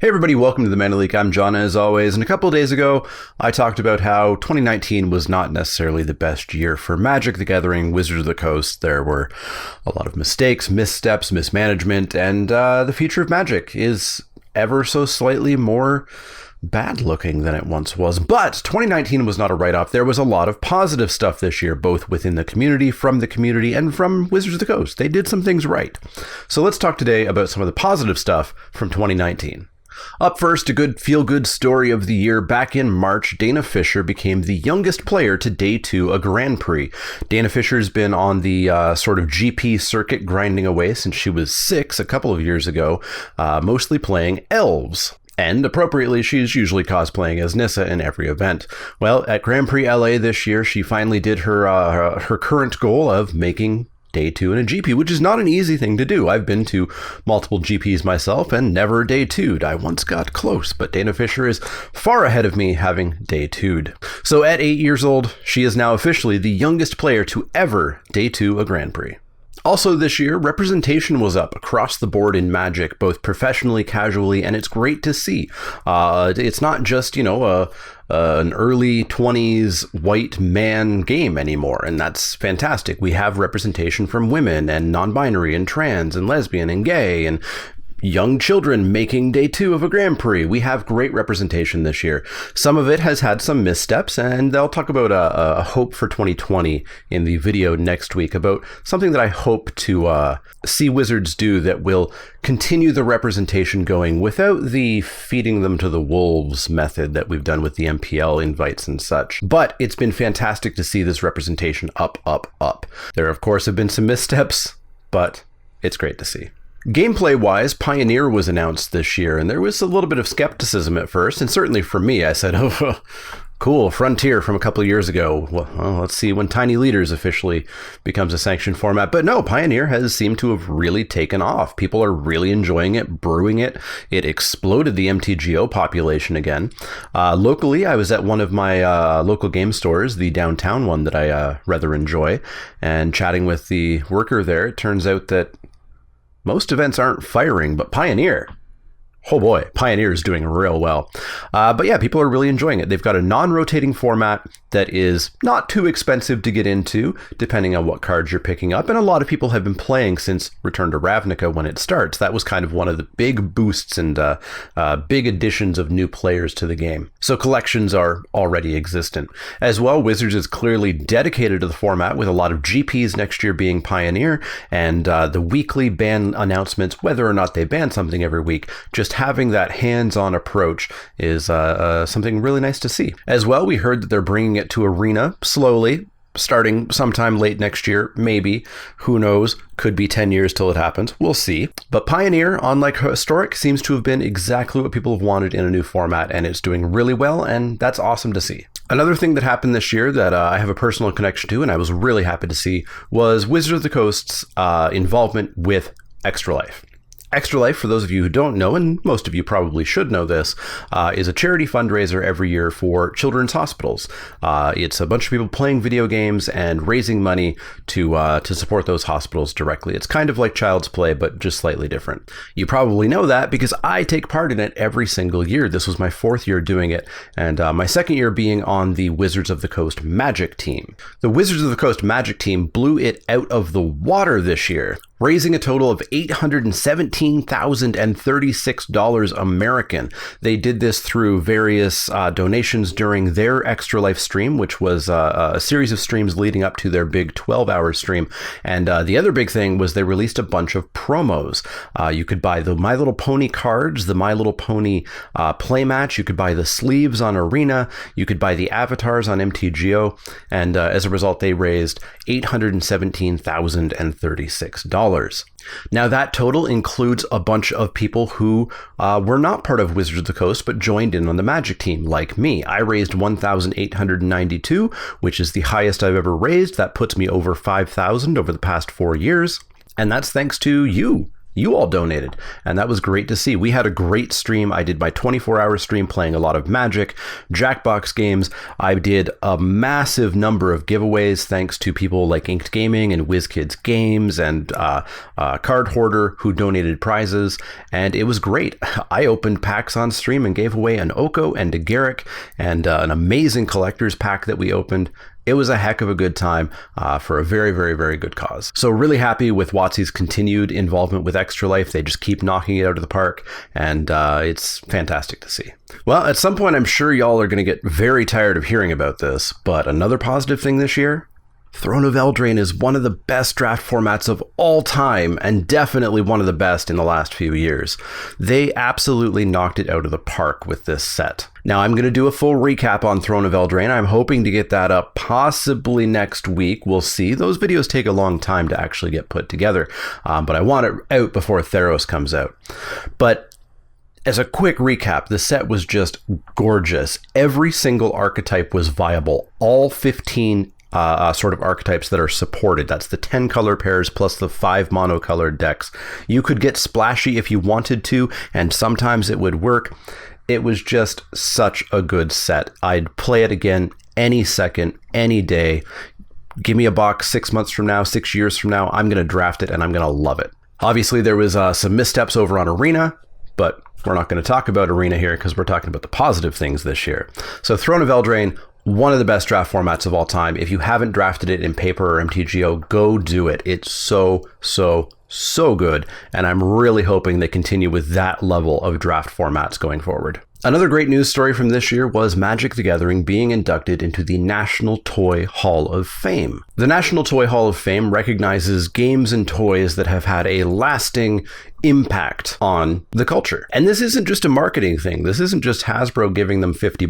everybody, welcome to the Leek. I'm John, as always, and a couple of days ago, I talked about how 2019 was not necessarily the best year for Magic the Gathering, Wizards of the Coast. There were a lot of mistakes, missteps, mismanagement, and the future of Magic is ever so slightly more bad looking than it once was. But 2019 was not a write-off. There was a lot of positive stuff this year, both within the community, from the community, and from Wizards of the Coast. They did some things right. So let's talk today about some of the positive stuff from 2019. Up first, a good feel-good story of the year. Back in March, Dana Fisher became the youngest player to debut a Grand Prix. Dana Fisher's been on the sort of GP circuit grinding away since she was 6 a couple of years ago, mostly playing elves. And appropriately, she's usually cosplaying as Nissa in every event. Well, at Grand Prix LA this year, she finally did her current goal of making Day 2 in a GP, which is not an easy thing to do. I've been to multiple GPs myself and never Day 2'd. I once got close, but Dana Fisher is far ahead of me having Day 2'd. So at 8 years old, she is now officially the youngest player to ever Day 2 a Grand Prix. Also this year, representation was up across the board in Magic, both professionally, casually, and it's great to see. It's not just, an early 20s white man game anymore, and that's fantastic. We have representation from women and non-binary and trans and lesbian and gay and young children making Day 2 of a Grand Prix. We have great representation this year. Some of it has had some missteps, and I'll talk about a hope for 2020 in the video next week about something that I hope to see Wizards do that will continue the representation going without the feeding them to the wolves method that we've done with the MPL invites and such. But it's been fantastic to see this representation up, up, up. There, of course, have been some missteps, but it's great to see. Gameplay-wise, Pioneer was announced this year, and there was a little bit of skepticism at first, and certainly for me, I said, oh, cool, Frontier from a couple of years ago. Well, let's see when Tiny Leaders officially becomes a sanctioned format. But no, Pioneer has seemed to have really taken off. People are really enjoying it, brewing it. It exploded the MTGO population again. Locally, I was at one of my local game stores, the downtown one that I rather enjoy, and chatting with the worker there. It turns out that most events aren't firing, but Pioneer, oh boy, Pioneer is doing real well. But yeah, people are really enjoying it. They've got a non-rotating format that is not too expensive to get into, depending on what cards you're picking up. And a lot of people have been playing since Return to Ravnica when it starts. That was kind of one of the big boosts and big additions of new players to the game. So collections are already existent. As well, Wizards is clearly dedicated to the format, with a lot of GPs next year being Pioneer, and the weekly ban announcements, whether or not they ban something every week, just having that hands-on approach is something really nice to see. As well, we heard that they're bringing it to Arena slowly, starting sometime late next year, maybe. Who knows? Could be 10 years till it happens. We'll see. But Pioneer, unlike Historic, seems to have been exactly what people have wanted in a new format, and it's doing really well, and that's awesome to see. Another thing that happened this year that I have a personal connection to, and I was really happy to see, was Wizards of the Coast's involvement with Extra Life. Extra Life, for those of you who don't know, and most of you probably should know this, is a charity fundraiser every year for children's hospitals. It's a bunch of people playing video games and raising money to support those hospitals directly. It's kind of like Child's Play, but just slightly different. You probably know that because I take part in it every single year. This was my 4th year doing it, and my 2nd year being on the Wizards of the Coast Magic team. The Wizards of the Coast Magic team blew it out of the water this year, raising a total of $817,036 American. They did this through various donations during their Extra Life stream, which was a series of streams leading up to their big 12-hour stream. And the other big thing was they released a bunch of promos. You could buy the My Little Pony cards, the My Little Pony playmatch. You could buy the sleeves on Arena. You could buy the avatars on MTGO. And as a result, they raised $817,036. Now, that total includes a bunch of people who were not part of Wizards of the Coast, but joined in on the Magic team, like me. I raised $1,892, which is the highest I've ever raised. That puts me over $5,000 over the past 4 years. And that's thanks to you, you all donated, and that was great to see. We had a great stream. I did my 24-hour stream playing a lot of Magic, Jackbox games. I did a massive number of giveaways thanks to people like Inked Gaming and WizKids Games and Card Hoarder who donated prizes, and it was great. I opened packs on stream and gave away an Oko and a Garrick and an amazing collector's pack that we opened. It was a heck of a good time for a very, very, very good cause. So really happy with WotC's continued involvement with Extra Life. They just keep knocking it out of the park, and it's fantastic to see. Well, at some point, I'm sure y'all are going to get very tired of hearing about this, but another positive thing this year, Throne of Eldraine is one of the best draft formats of all time, and definitely one of the best in the last few years. They absolutely knocked it out of the park with this set. Now, I'm going to do a full recap on Throne of Eldraine. I'm hoping to get that up possibly next week. We'll see. Those videos take a long time to actually get put together, but I want it out before Theros comes out. But as a quick recap, the set was just gorgeous. Every single archetype was viable. All 15 sort of archetypes that are supported. That's the 10 color pairs plus the 5 monocolored decks. You could get splashy if you wanted to, and sometimes it would work. It was just such a good set. I'd play it again any second, any day. Give me a box 6 months from now, 6 years from now, I'm going to draft it and I'm going to love it. Obviously, there was some missteps over on Arena, but we're not going to talk about Arena here because we're talking about the positive things this year. So Throne of Eldraine, one of the best draft formats of all time. If you haven't drafted it in paper or MTGO, go do it. It's so good, and I'm really hoping they continue with that level of draft formats going forward. Another great news story from this year was Magic the Gathering being inducted into the National Toy Hall of Fame. The National Toy Hall of Fame recognizes games and toys that have had a lasting impact on the culture. And this isn't just a marketing thing. This isn't just Hasbro giving them $50.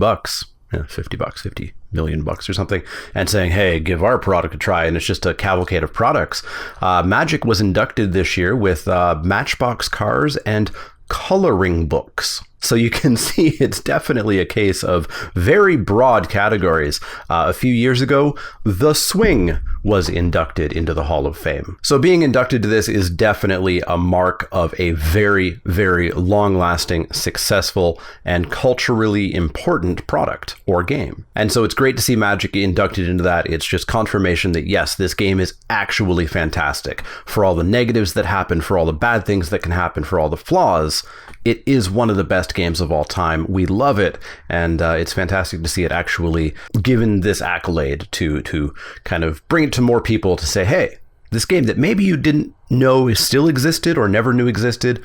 $50 million or something, and saying, hey, give our product a try, and it's just a cavalcade of products. Magic was inducted this year with Matchbox cars and coloring books. So you can see it's definitely a case of very broad categories. A few years ago, The Swing was inducted into the Hall of Fame. So being inducted to this is definitely a mark of a very, very long-lasting, successful, and culturally important product or game. And so it's great to see Magic inducted into that. It's just confirmation that, yes, this game is actually fantastic. For all the negatives that happen, for all the bad things that can happen, for all the flaws, it is one of the best games of all time. We love it, and it's fantastic to see it actually given this accolade to kind of bring it to more people to say, hey, this game that maybe you didn't know still existed or never knew existed,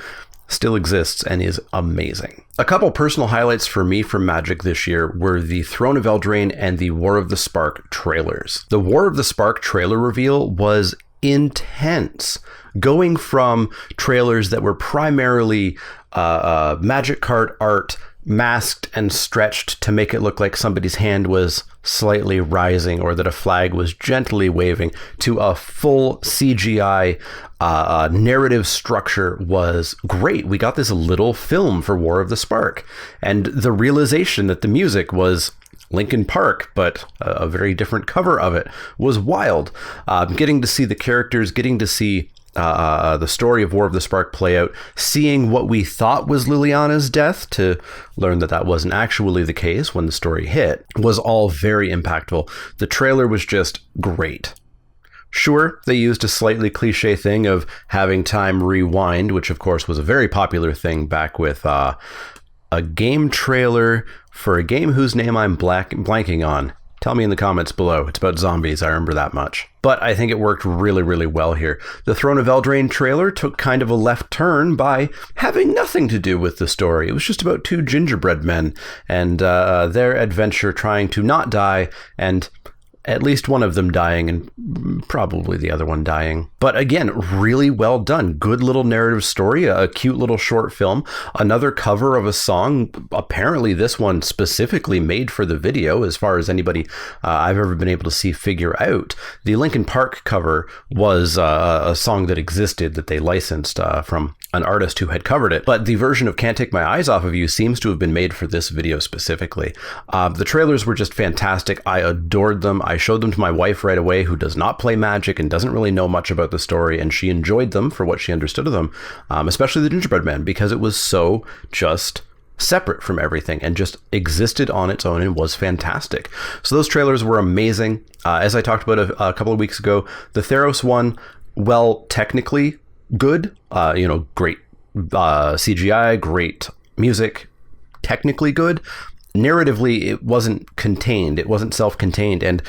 still exists and is amazing. A couple personal highlights for me from Magic this year were the Throne of Eldraine and the War of the Spark trailers. The War of the Spark trailer reveal was intense, going from trailers that were primarily Magic card art masked and stretched to make it look like somebody's hand was slightly rising or that a flag was gently waving, to a full CGI narrative structure was great. We got this little film for War of the Spark, and the realization that the music was Linkin Park, but a very different cover of it, was wild. Getting to see the characters, getting to see the story of War of the Spark play out, seeing what we thought was Liliana's death to learn that that wasn't actually the case when the story hit, was all very impactful. The trailer was just great. Sure, they used a slightly cliche thing of having time rewind, which of course was a very popular thing back with a game trailer for a game whose name I'm blanking on. Tell me in the comments below. It's about zombies, I remember that much. But I think it worked really, really well here. The Throne of Eldraine trailer took kind of a left turn by having nothing to do with the story. It was just about two gingerbread men and their adventure trying to not die, and at least one of them dying and probably the other one dying. But again, really well done. Good little narrative story, a cute little short film, another cover of a song. Apparently this one specifically made for the video, as far as anybody I've ever been able to see figure out. The Linkin Park cover was a song that existed that they licensed from an artist who had covered it, but the version of Can't Take My Eyes Off of You seems to have been made for this video specifically. The trailers were just fantastic. I adored them. I showed them to my wife right away, who does not play Magic and doesn't really know much about the story, and she enjoyed them for what she understood of them, especially the Gingerbread Man, because it was so just separate from everything and just existed on its own and was fantastic. So those trailers were amazing. As I talked about a couple of weeks ago, the Theros one, well, technically good, great CGI, great music, technically good. Narratively, it wasn't contained. It wasn't self-contained, and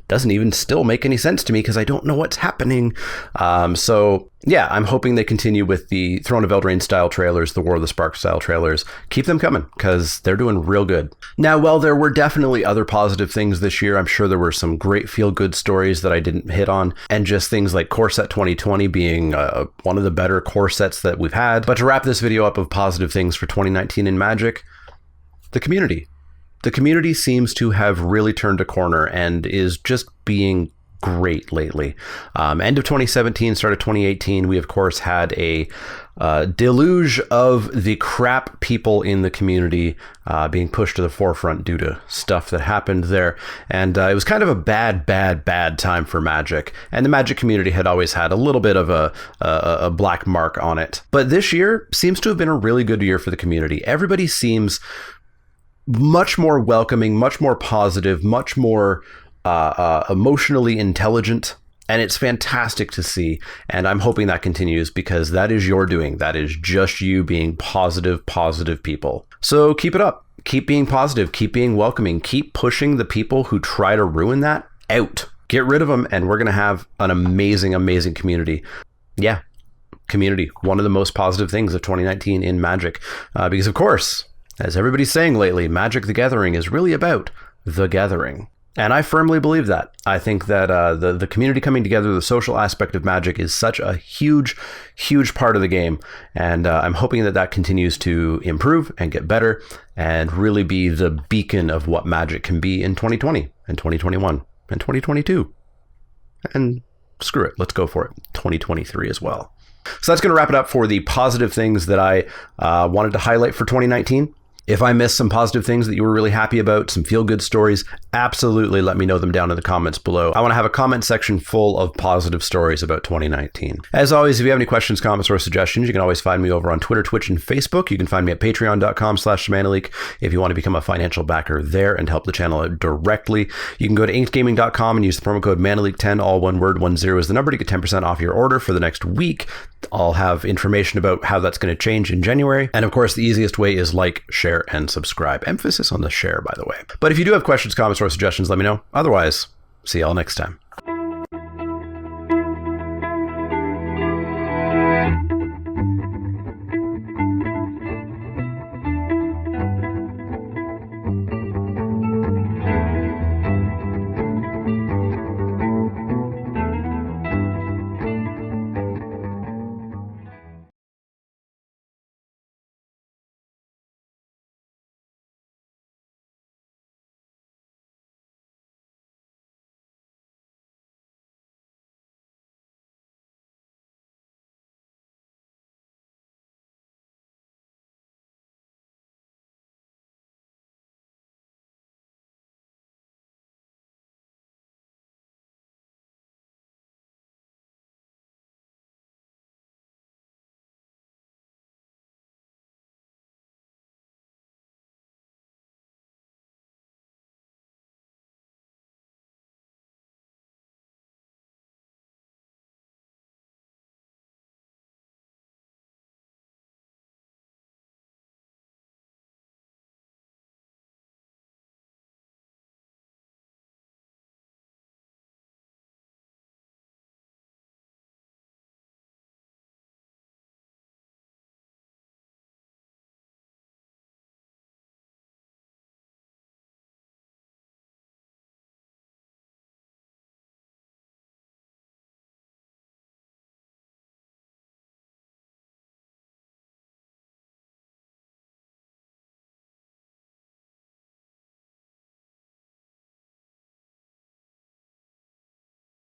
doesn't even still make any sense to me because I don't know what's happening. So yeah, I'm hoping they continue with the Throne of Eldraine style trailers, the War of the Spark style trailers. Keep them coming because they're doing real good. Now, while there were definitely other positive things this year, I'm sure there were some great feel-good stories that I didn't hit on, and just things like Core Set 2020 being one of the better core sets that we've had. But to wrap this video up of positive things for 2019 in Magic, the community. The community seems to have really turned a corner and is just being great lately. End of 2017, start of 2018, we of course had a deluge of the crap people in the community being pushed to the forefront due to stuff that happened there. And it was kind of a bad time for Magic. And the Magic community had always had a little bit of a black mark on it. But this year seems to have been a really good year for the community. Everybody seems much more welcoming, much more positive, much more emotionally intelligent, and it's fantastic to see. And I'm hoping that continues because that is your doing. That is just you being positive people. So keep it up. Keep being positive. Keep being welcoming. Keep pushing the people who try to ruin that out. Get rid of them, and we're going to have an amazing community. Yeah, community. One of the most positive things of 2019 in Magic. Because, of course, as everybody's saying lately, Magic the Gathering is really about the gathering. And I firmly believe that. I think that the community coming together, the social aspect of Magic is such a huge part of the game. And I'm hoping that continues to improve and get better and really be the beacon of what Magic can be in 2020 and 2021 and 2022. And screw it, let's go for it. 2023 as well. So that's going to wrap it up for the positive things that I wanted to highlight for 2019. If I missed some positive things that you were really happy about, some feel-good stories, absolutely let me know them down in the comments below. I want to have a comment section full of positive stories about 2019. As always, if you have any questions, comments, or suggestions, you can always find me over on Twitter, Twitch, and Facebook. You can find me at patreon.com/ShamanAleek if you want to become a financial backer there and help the channel out directly. You can go to inkedgaming.com and use the promo code MANALEEK10, all one word, 10 is the number, to get 10% off your order for the next week. I'll have information about how that's going to change in January. And of course, the easiest way is like, share, and subscribe. Emphasis on the share, by the way. But if you do have questions, comments, or suggestions, let me know. Otherwise, see y'all next time.